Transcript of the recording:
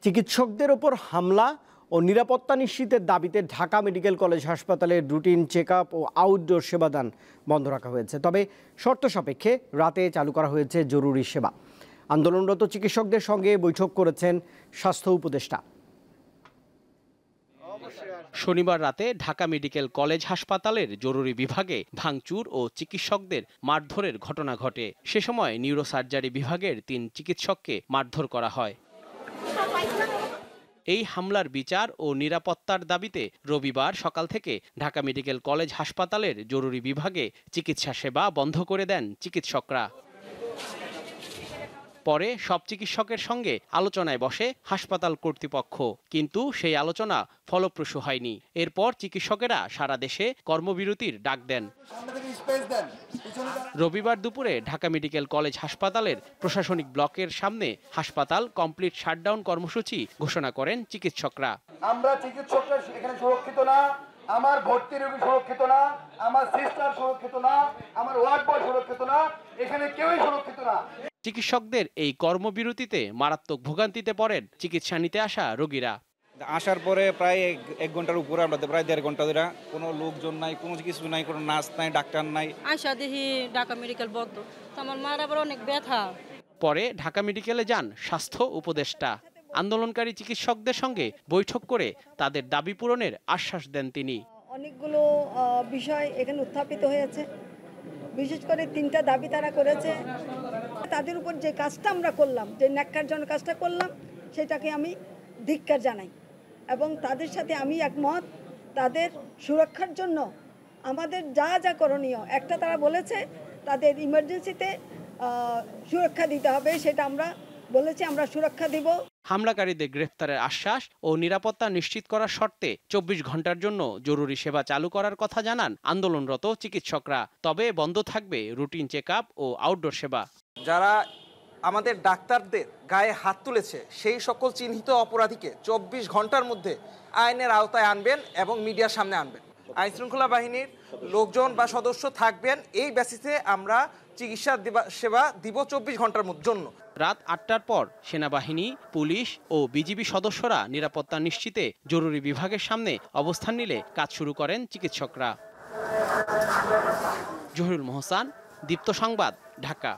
চিকিৎসকদের ওপর হামলা ও নিরাপত্তা নিশ্চিতের দাবিতে ঢাকা মেডিকেল কলেজ হাসপাতালের রুটিন চেকআপ ও আউটডোর সেবাদান বন্ধ রাখা হয়েছে। তবে শর্ত সাপেক্ষে রাতে চালু করা হয়েছে জরুরি সেবা। আন্দোলনরত চিকিৎসকদের সঙ্গে বৈঠক করেছেন স্বাস্থ্য উপদেষ্টা। শনিবার রাতে ঢাকা মেডিকেল কলেজ হাসপাতালের জরুরি বিভাগে ভাঙচুর ও চিকিৎসকদের মারধরের ঘটনা ঘটে। সে সময় নিউরোসার্জারি বিভাগের ৩ চিকিৎসককে মারধর করা হয়। এই হামলার বিচার ও নিরাপত্তার দাবিতে রবিবার সকাল থেকে ঢাকা মেডিকেল কলেজ হাসপাতালের জরুরি বিভাগে চিকিৎসা সেবা বন্ধ করে দেন চিকিৎসকরা। পরে সব চিকিৎসকের সঙ্গে আলোচনায় বসে হাসপাতাল কর্তৃপক্ষ, কিন্তু সেই আলোচনা ফলপ্রসূ হয়নি। এরপর চিকিৎসকেরা সারা দেশে কর্মবিরতির ডাক দেন। রবিবার দুপুরে ঢাকা মেডিকেল কলেজ হাসপাতালের প্রশাসনিক ব্লকের সামনে হাসপাতাল কমপ্লিট শাটডাউন কর্মসূচি ঘোষণা করেন চিকিৎসকরা। আমরা চিকিৎসকরা এখানে সুরক্ষিত না, আমার ভর্তি রোগী সুরক্ষিত না, আমার সিস্টার সুরক্ষিত না, আমার ওয়ার্ড বয় সুরক্ষিত না, এখানে কেউই সুরক্ষিত না। চিকিৎসকদের এই কর্মবিরতিতে মারাত্মক ভোগান্তিতে পড়েন চিকিৎসা নিতে আসা রোগীরা। আসার পরে প্রায় এক ঘন্টার উপরে, আমরা প্রায় 1.5 ঘন্টা ধরে কোনো লোকজন নাই, কোনো কিছু নাই, কোনো নার্স নাই, ডাক্তার নাই। আশা দেখি ঢাকা মেডিকেল বন্ধ, আমার মার আবার অনেক ব্যথা। পরে ঢাকা মেডিকেলে যান স্বাস্থ্য উপদেষ্টা। আন্দোলনকারী চিকিৎসকদের সঙ্গে বৈঠক করে তাদের দাবি পূরণের আশ্বাস দেন তিনি। অনেকগুলো বিষয় এখানে উত্থাপিত হয়েছে, বিশেষ করে 3টা দাবি তারা করেছে। তাদের উপর যে কাজটা আমরা করলাম, যে ন্যাক্কারজনক কাজটা করলাম, সেটাকে আমি ধিক্কার জানাই এবং তাদের সাথে আমি একমত। তাদের সুরক্ষার জন্য আমাদের যা যা করণীয়, একটা তারা বলেছে তাদের ইমার্জেন্সিতে সুরক্ষা দিতে হবে, সেটা আমরা বলেছি, আমরা সুরক্ষা দিব। হামলাকারীদের গ্রেফতারের আশ্বাস ও নিরাপত্তা নিশ্চিত করার শর্তে 24 ঘন্টার জন্য জরুরি সেবা চালু করার কথা জানান আন্দোলনরত চিকিৎসকরা। তবে বন্ধ থাকবে রুটিন চেকআপ ও আউটডোর সেবা। যারা আমাদের ডাক্তারদের গায়ে হাত তুলেছে সেই সকল চিহ্নিত অপরাধীকে 24 ঘন্টার মধ্যে আইনের আওতায় আনবেন এবং মিডিয়ার সামনে আনবেন। আইন শৃঙ্খলা বাহিনীর লোকজন বা সদস্য থাকবেন, এই বেসিসে আমরা চিকিৎসা সেবা দিব 24 ঘন্টার জন্য। রাত 8টার পর সেনাবাহিনী, পুলিশ ও বিজিবি সদস্যরা নিরাপত্তা নিশ্চিতে জরুরি বিভাগের সামনে অবস্থান নিলে কাজ শুরু করেন চিকিৎসকরা। জহিরুল মোহসান, দীপ্ত সংবাদ, ঢাকা।